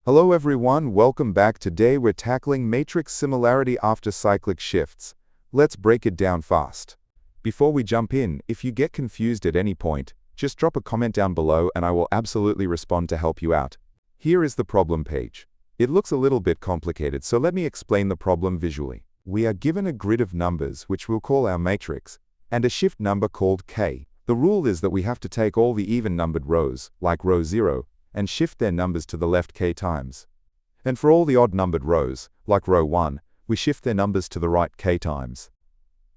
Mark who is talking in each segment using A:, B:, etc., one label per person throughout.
A: Hello everyone, welcome back. Today we're tackling matrix similarity after cyclic shifts. Let's break it down fast. Before we jump in, if you get confused at any point, just drop a comment down below and I will absolutely respond to help you out. Here is the problem page. It looks a little bit complicated, so let me explain the problem visually. We are given a grid of numbers, which we'll call our matrix, and a shift number called k. The rule is that we have to take all the even-numbered rows, like row 0, and shift their numbers to the left k times. And for all the odd-numbered rows, like row 1, we shift their numbers to the right k times.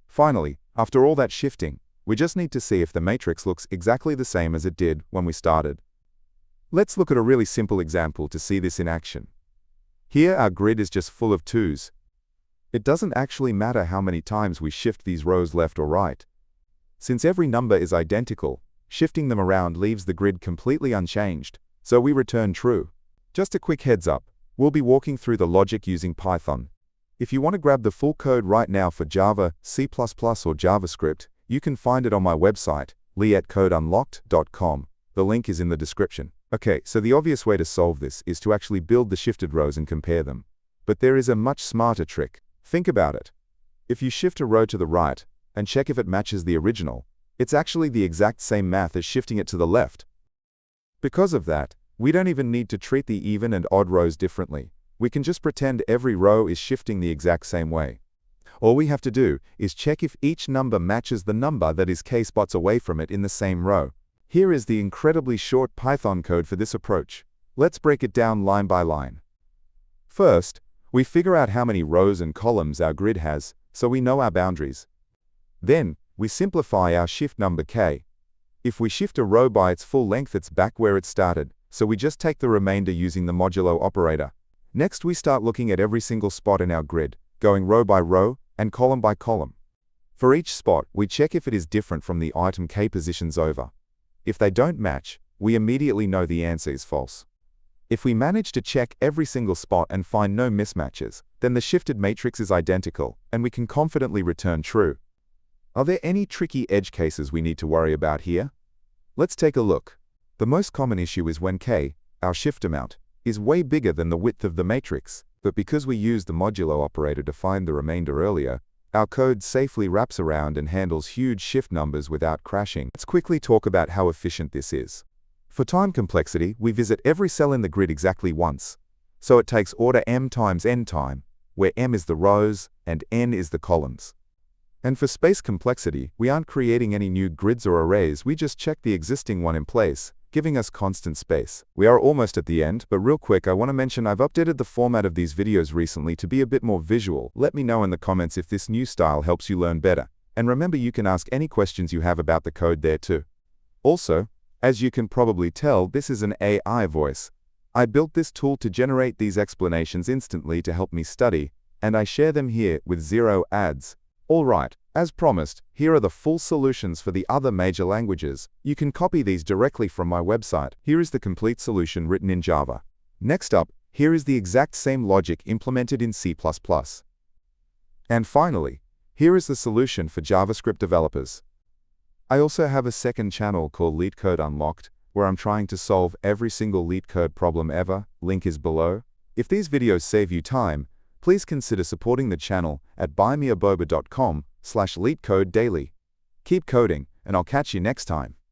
A: Finally, after all that shifting, we just need to see if the matrix looks exactly the same as it did when we started. Let's look at a really simple example to see this in action. Here our grid is just full of 2s. It doesn't actually matter how many times we shift these rows left or right. Since every number is identical, shifting them around leaves the grid completely unchanged, so we return true. Just a quick heads up, we'll be walking through the logic using Python. If you want to grab the full code right now for Java, C++, or JavaScript, you can find it on my website, leetcodeunlocked.com. The link is in the description. Okay, so the obvious way to solve this is to actually build the shifted rows and compare them. But there is a much smarter trick. Think about it. If you shift a row to the right and check if it matches the original, it's actually the exact same math as shifting it to the left. Because of that, we don't even need to treat the even and odd rows differently. We can just pretend every row is shifting the exact same way. All we have to do is check if each number matches the number that is k spots away from it in the same row. Here is the incredibly short Python code for this approach. Let's break it down line by line. First, we figure out how many rows and columns our grid has, so we know our boundaries. Then, we simplify our shift number k. If we shift a row by its full length, it's back where it started, so we just take the remainder using the modulo operator. Next, we start looking at every single spot in our grid, going row by row and column by column. For each spot, we check if it is different from the item k positions over. If they don't match, we immediately know the answer is false. If we manage to check every single spot and find no mismatches, then the shifted matrix is identical, and we can confidently return true. Are there any tricky edge cases we need to worry about here? Let's take a look. The most common issue is when k, our shift amount, is way bigger than the width of the matrix, but because we used the modulo operator to find the remainder earlier, our code safely wraps around and handles huge shift numbers without crashing. Let's quickly talk about how efficient this is. For time complexity, we visit every cell in the grid exactly once. So it takes order m times n time, where m is the rows and n is the columns. And for space complexity, we aren't creating any new grids or arrays, we just check the existing one in place, giving us constant space. We are almost at the end, but real quick I want to mention I've updated the format of these videos recently to be a bit more visual. Let me know in the comments if this new style helps you learn better. And remember, you can ask any questions you have about the code there too. Also, as you can probably tell, this is an AI voice. I built this tool to generate these explanations instantly to help me study, and I share them here with 0 ads. Alright, as promised, here are the full solutions for the other major languages. You can copy these directly from my website. Here is the complete solution written in Java. Next up, here is the exact same logic implemented in C++. And finally, here is the solution for JavaScript developers. I also have a second channel called Leetcode Unlocked, where I'm trying to solve every single Leetcode problem ever. Link is below. If these videos save you time, please consider supporting the channel at buymeaboba.com/LeetCodeDaily. Keep coding, and I'll catch you next time.